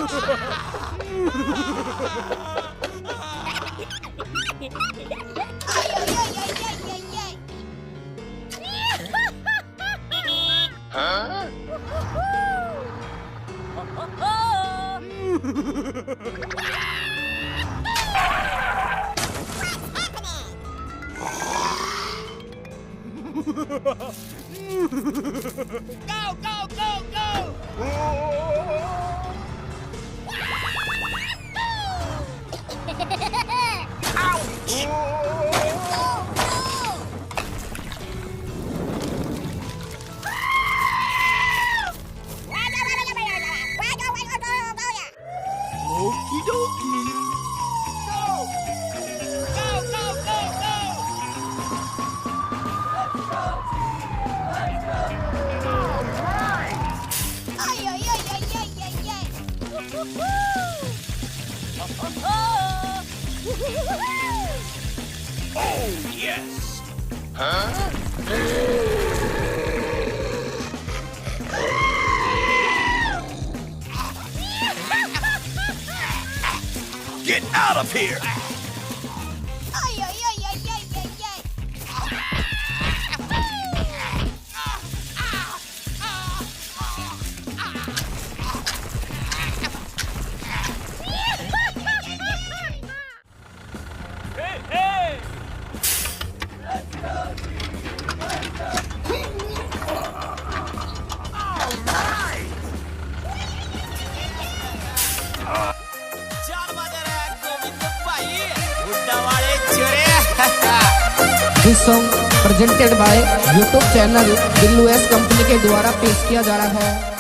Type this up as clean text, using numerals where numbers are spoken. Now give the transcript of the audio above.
Go, go, go, go! Okie dokie. Go! Go, go, go, go! Ay, ay, ay, ay, ay, ay, ay. Oh, yes. Huh? Get out of here! Ay, ay, ay, ay, ay, ay, ay. Hey, hey! This song presented by YouTube channel Dillu S company के द्वारा पेश किया जा रहा है।